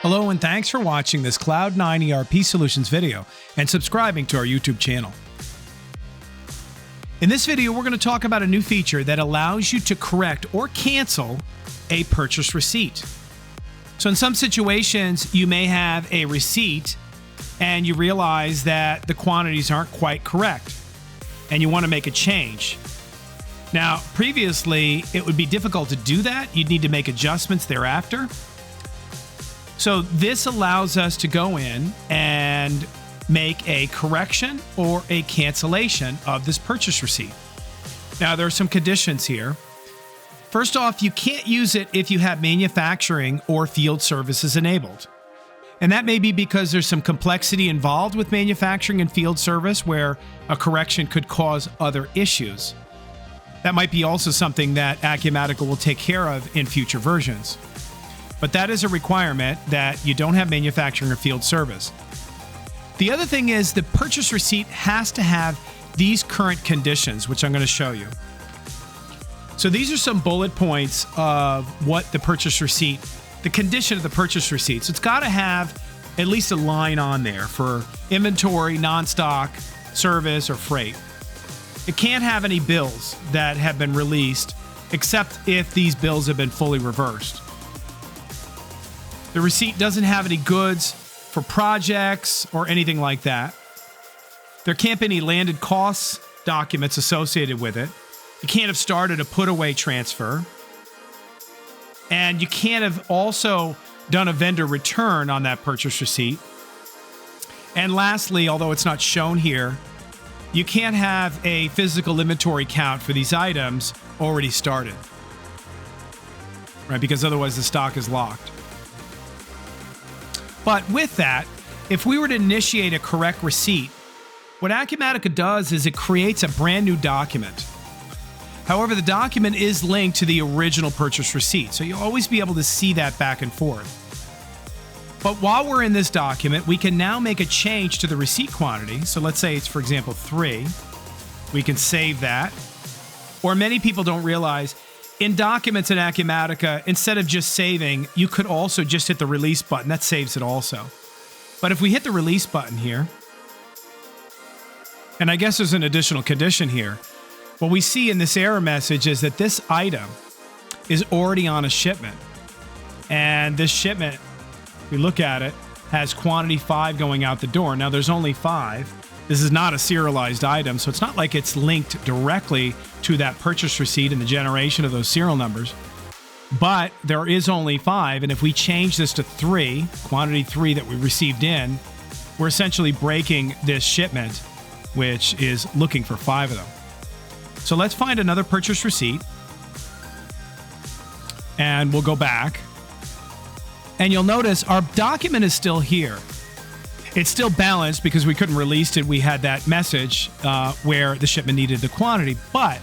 Hello and thanks for watching this Cloud9 ERP Solutions video and subscribing to our YouTube channel. In this video, we're going to talk about a new feature that allows you to correct or cancel a purchase receipt. So in some situations, you may have a receipt and you realize that the quantities aren't quite correct and you want to make a change. Now, previously, it would be difficult to do that. You'd need to make adjustments thereafter. So this allows us to go in and make a correction or a cancellation of this purchase receipt. Now, there are some conditions here. First off, you can't use it if you have manufacturing or field services enabled. And that may be because there's some complexity involved with manufacturing and field service where a correction could cause other issues. That might be also something that Acumatica will take care of in future versions. But that is a requirement that you don't have manufacturing or field service. The other thing is the purchase receipt has to have these current conditions, which I'm going to show you. So these are some bullet points of what the purchase receipt, the condition of the purchase receipt. So it's got to have at least a line on there for inventory, non-stock, service, or freight. It can't have any bills that have been released, except if these bills have been fully reversed. The receipt doesn't have any goods for projects or anything like that. There can't be any landed costs documents associated with it. You can't have started a put-away transfer. And you can't have also done a vendor return on that purchase receipt. And lastly, although it's not shown here, you can't have a physical inventory count for these items already started, right? Because otherwise the stock is locked. But with that, if we were to initiate a correct receipt, what Acumatica does is it creates a brand new document. However, the document is linked to the original purchase receipt, so you'll always be able to see that back and forth. But while we're in this document, we can now make a change to the receipt quantity. So let's say it's, for example, 3. We can save that. Or many people don't realize, in documents in Acumatica, instead of just saving, you could also just hit the release button. That saves it also. But if we hit the release button here, and I guess there's an additional condition here, what we see in this error message is that this item is already on a shipment. And this shipment, if we look at it, has quantity 5 going out the door. Now there's only 5. This is not a serialized item, so it's not like it's linked directly to that purchase receipt and the generation of those serial numbers. But there is only 5, and if we change this to 3, quantity 3 that we received in, we're essentially breaking this shipment, which is looking for 5 of them. So let's find another purchase receipt, and we'll go back. And you'll notice our document is still here. It's still balanced because we couldn't release it. We had that message where the shipment needed the quantity. But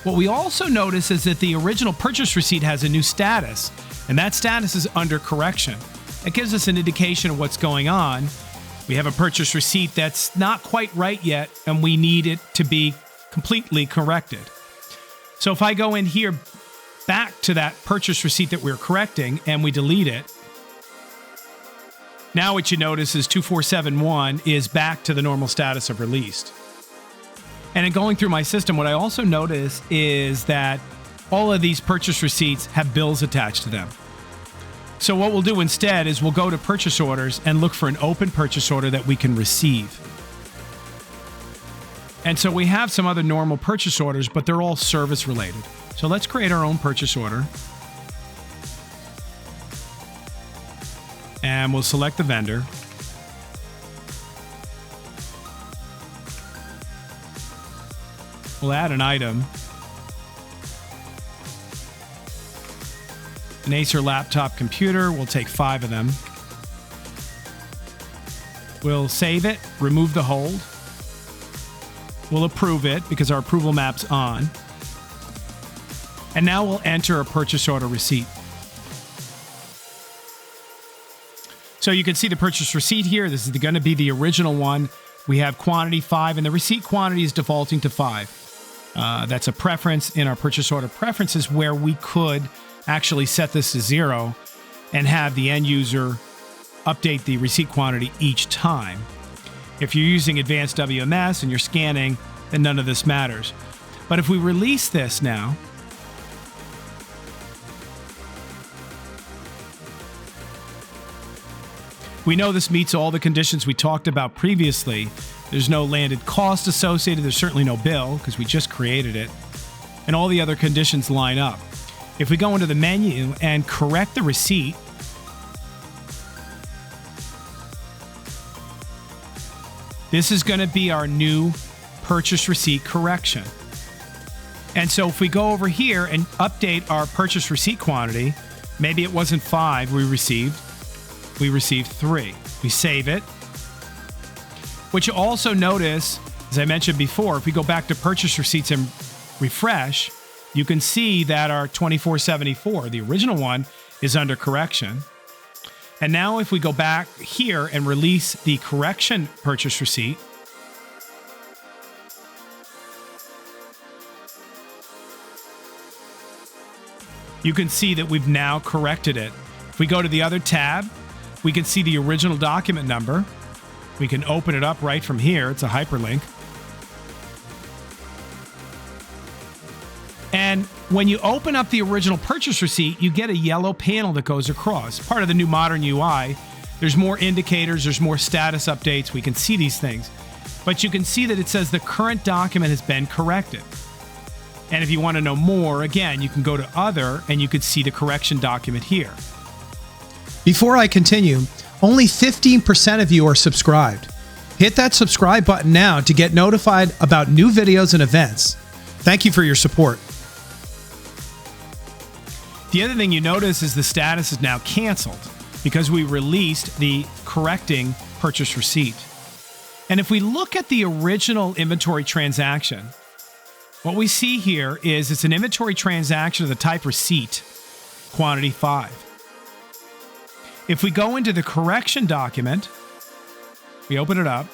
what we also notice is that the original purchase receipt has a new status, and that status is under correction. It gives us an indication of what's going on. We have a purchase receipt that's not quite right yet, and we need it to be completely corrected. So if I go in here back to that purchase receipt that we're correcting and we delete it, now what you notice is 2471 is back to the normal status of released. And in going through my system, what I also notice is that all of these purchase receipts have bills attached to them. So what we'll do instead is we'll go to purchase orders and look for an open purchase order that we can receive. And so we have some other normal purchase orders, but they're all service related. So let's create our own purchase order. And we'll select the vendor. We'll add an item. An Acer laptop computer. We'll take 5 of them. We'll save it, remove the hold. We'll approve it because our approval map's on. And now we'll enter a purchase order receipt. So you can see the purchase receipt here. This is going to be the original one. We have quantity 5, and the receipt quantity is defaulting to 5. That's a preference in our purchase order preferences where we could actually set this to 0 and have the end user update the receipt quantity each time. If you're using advanced WMS and you're scanning, then none of this matters. But if we release this now, we know this meets all the conditions we talked about previously. There's no landed cost associated. There's certainly no bill because we just created it. And all the other conditions line up. If we go into the menu and correct the receipt, this is going to be our new purchase receipt correction. And so if we go over here and update our purchase receipt quantity, maybe it wasn't 5 we received 3. We save it. What you also notice, as I mentioned before, if we go back to purchase receipts and refresh, you can see that our 2474, the original one, is under correction. And now if we go back here and release the correction purchase receipt, you can see that we've now corrected it. If we go to the other tab, we can see the original document number. We can open it up right from here. It's a hyperlink. And when you open up the original purchase receipt, you get a yellow panel that goes across. Part of the new modern UI. There's more indicators, there's more status updates. We can see these things. But you can see that it says the current document has been corrected. And if you want to know more, again, you can go to Other and you could see the correction document here. Before I continue, only 15% of you are subscribed. Hit that subscribe button now to get notified about new videos and events. Thank you for your support. The other thing you notice is the status is now canceled because we released the correcting purchase receipt. And if we look at the original inventory transaction, what we see here is it's an inventory transaction of the type receipt, quantity 5. If we go into the correction document, we open it up,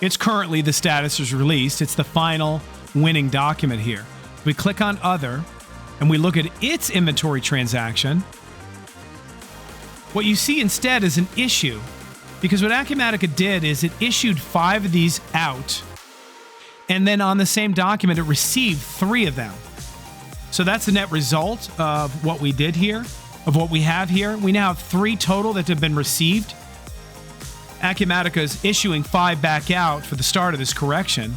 it's currently the status is released. It's the final winning document here. We click on Other, and we look at its inventory transaction. What you see instead is an issue, because what Acumatica did is it issued 5 of these out, and then on the same document, it received 3 of them. So that's the net result of what we did here, of what we have here. We now have 3 total that have been received. Acumatica is issuing 5 back out for the start of this correction,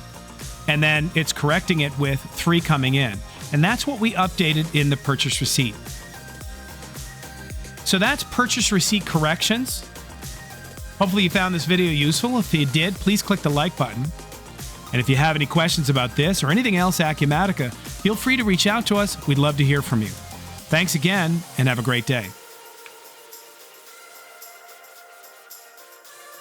and then it's correcting it with 3 coming in. And that's what we updated in the purchase receipt. So that's purchase receipt corrections. Hopefully you found this video useful. If you did, please click the like button. And if you have any questions about this or anything else Acumatica, feel free to reach out to us. We'd love to hear from you. Thanks again, and have a great day.